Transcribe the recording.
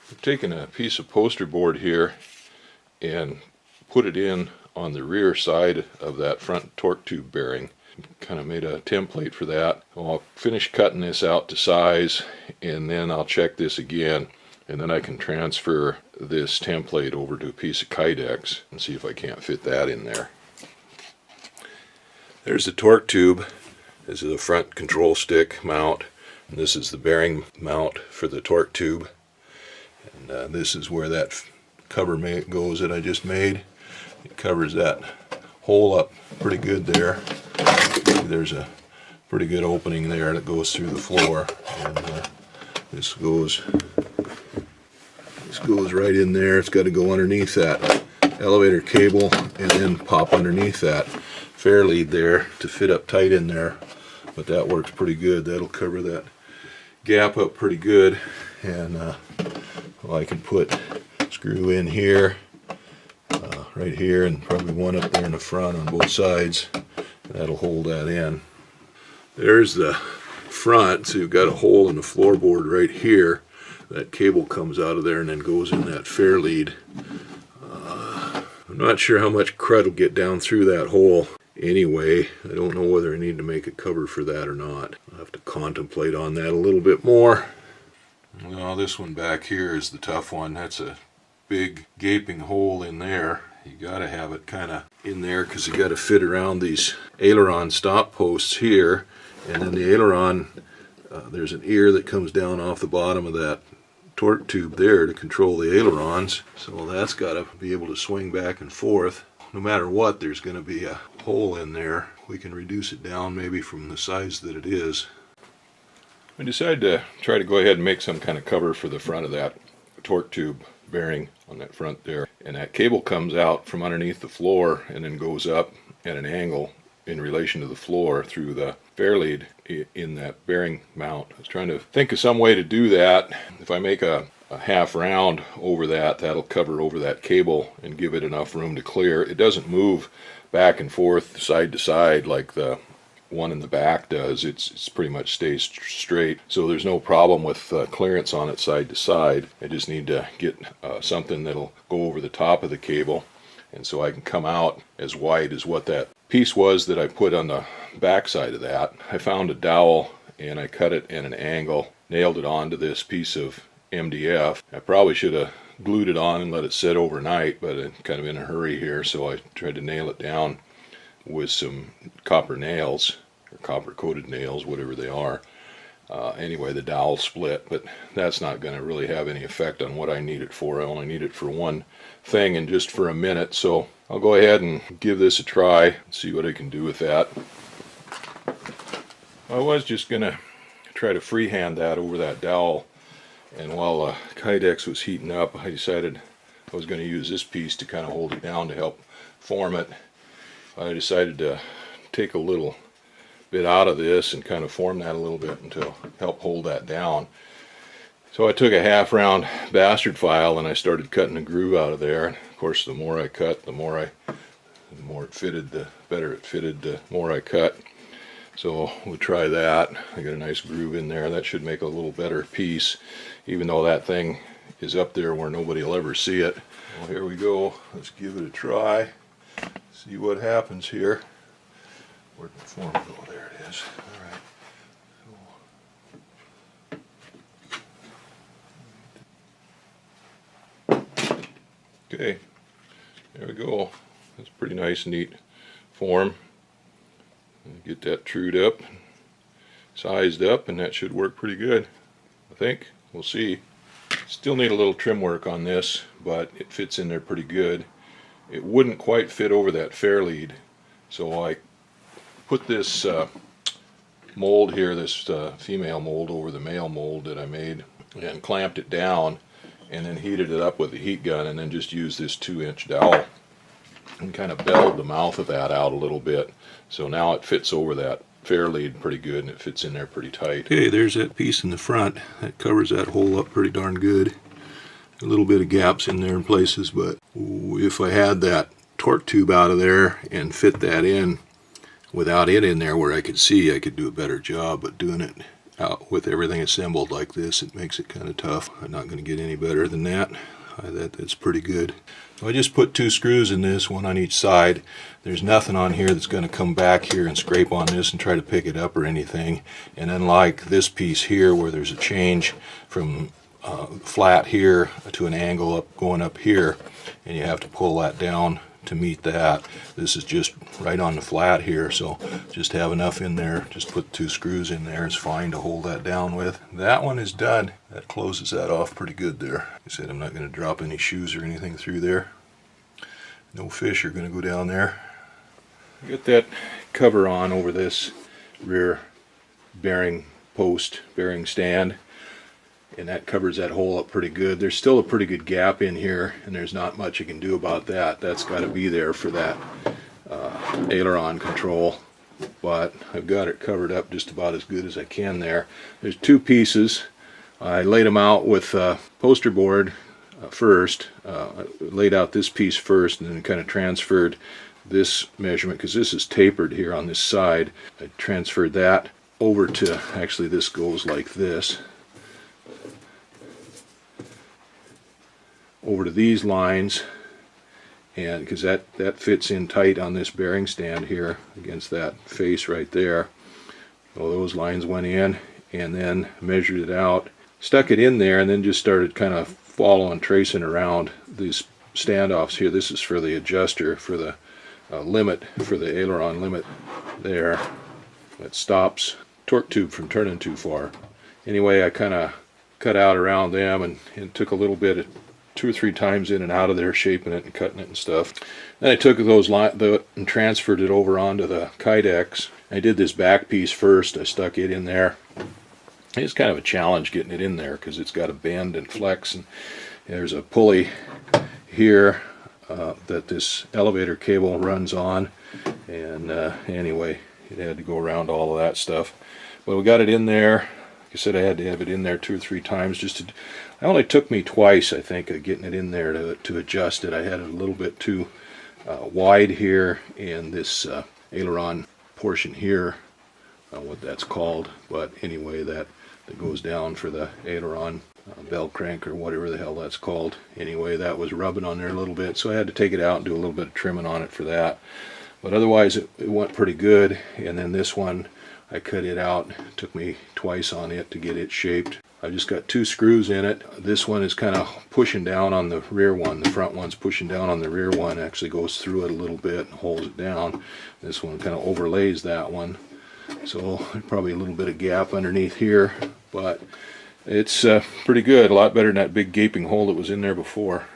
I've taken a piece of poster board here and put it in on the rear side of that front torque tube bearing. Kind of made a template for that. I'll finish cutting this out to size, and then I'll check this again, and then I can transfer this template over to a piece of Kydex and see if I can't fit that in there. There's the torque tube. This is the front control stick mount, and this is the bearing mount for the torque tube. And this is where that cover goes that I just made. It covers that hole up pretty good there. There's a pretty good opening there that goes through the floor, and this goes right in there. It's got to go underneath that elevator cable and then pop underneath that fair lead there to fit up tight in there. But that works pretty good. That'll cover that gap up pretty good. And well, I can put screw in here, right here, and probably one up there in the front on both sides. That'll hold that in. There's the front, so you've got a hole in the floorboard right here. That cable comes out of there and then goes in that fair lead. I'm not sure how much crud will get down through that hole anyway. I don't know whether I need to make a cover for that or not. I'll have to contemplate on that a little bit more. Well, this one back here is the tough one. That's a big gaping hole in there. You got to have it kind of in there because you got to fit around these aileron stop posts here, and then the aileron, there's an ear that comes down off the bottom of that torque tube there to control the ailerons, so that's got to be able to swing back and forth. No matter what, there's going to be a hole in there. We can reduce it down maybe from the size that it is. I decided to try to go ahead and make some kind of cover for the front of that torque tube bearing on that front there, and that cable comes out from underneath the floor and then goes up at an angle in relation to the floor through the fair lead in that bearing mount. I was trying to think of some way to do that. If I make a half round over that, that'll cover over that cable and give it enough room to clear. It doesn't move back and forth side to side like the one in the back does. It's pretty much stays straight, so there's no problem with clearance on it side to side. I just need to get something that'll go over the top of the cable, and so I can come out as wide as what that piece was that I put on the back side of that. I found a dowel and I cut it at an angle, nailed it onto this piece of MDF. I probably should have glued it on and let it sit overnight, but I'm kind of in a hurry here, so I tried to nail it down with some copper nails, or copper coated nails, whatever they are. Anyway, the dowel split, but that's not going to really have any effect on what I need it for. I only need it for one thing and just for a minute, so I'll go ahead and give this a try and see what I can do with that. I was just going to try to freehand that over that dowel, and while Kydex was heating up, I decided I was going to use this piece to kind of hold it down to help form it. I decided to take a little bit out of this and kind of form that a little bit to help hold that down. So I took a half round bastard file and I started cutting a groove out of there. And of course, the more I cut, the more it fitted, the better it fitted, the more I cut. So we'll try that. I got a nice groove in there. That should make a little better piece, even though that thing is up there where nobody will ever see it. Well, here we go. Let's give it a try. See what happens here. Where'd the form go? There it is. All right. Okay, there we go. That's pretty nice, neat form. Get that trued up, sized up, and that should work pretty good, I think. We'll see. Still need a little trim work on this, but it fits in there pretty good. It wouldn't quite fit over that fair lead, so I put this mold here, this female mold, over the male mold that I made, and clamped it down, and then heated it up with a heat gun, and then just used this 2-inch dowel and kind of belled the mouth of that out a little bit. So now it fits over that fair lead pretty good, and it fits in there pretty tight. Okay, there's that piece in the front. That covers that hole up pretty darn good. A little bit of gaps in there in places, but if I had that torque tube out of there and fit that in without it in there where I could see, I could do a better job. But doing it with everything assembled like this, it makes it kind of tough. I'm not going to get any better than that. That's pretty good. So I just put 2 screws in this, one on each side. There's nothing on here that's going to come back here and scrape on this and try to pick it up or anything. And unlike this piece here where there's a change from flat here to an angle up going up here, and you have to pull that down to meet that. This is just right on the flat here, so just have enough in there. Just put 2 screws in there. It's fine to hold that down with. That one is done. That closes that off pretty good there. Like I said, I'm not going to drop any shoes or anything through there. No fish are going to go down there. Get that cover on over this rear bearing post, bearing stand, and that covers that hole up pretty good. There's still a pretty good gap in here, and there's not much you can do about that. That's got to be there for that aileron control, but I've got it covered up just about as good as I can there. There's 2 pieces. I laid them out with poster board first. I laid out this piece first and then kind of transferred this measurement, because this is tapered here on this side. I transferred that over to, actually this goes like this, over to these lines, and because that fits in tight on this bearing stand here against that face right there. So those lines went in, and then measured it out, stuck it in there, and then just started kind of following, tracing around these standoffs here. This is for the adjuster for the limit, for the aileron limit there. That stops torque tube from turning too far. Anyway, I kind of cut out around them and took a little bit of 2 or 3 times in and out of there, shaping it and cutting it and stuff. Then I took those and transferred it over onto the Kydex. I did this back piece first. I stuck it in there. It's kind of a challenge getting it in there because it's got to bend and flex, and there's a pulley here that this elevator cable runs on, and anyway, it had to go around all of that stuff. But we got it in there. Like I said, I had to have it in there 2 or 3 times just to. It only took me twice, I think, of getting it in there to adjust it. I had it a little bit too wide here, and this aileron portion here, I don't know what that's called, but anyway, that goes down for the aileron bell crank or whatever the hell that's called. Anyway, that was rubbing on there a little bit, so I had to take it out and do a little bit of trimming on it for that. But otherwise, it went pretty good. And then this one, I cut it out. It took me twice on it to get it shaped. I just got 2 screws in it. This one is kind of pushing down on the rear one. The front one's pushing down on the rear one. It actually goes through it a little bit and holds it down. This one kind of overlays that one. So probably a little bit of gap underneath here, but it's pretty good. A lot better than that big gaping hole that was in there before.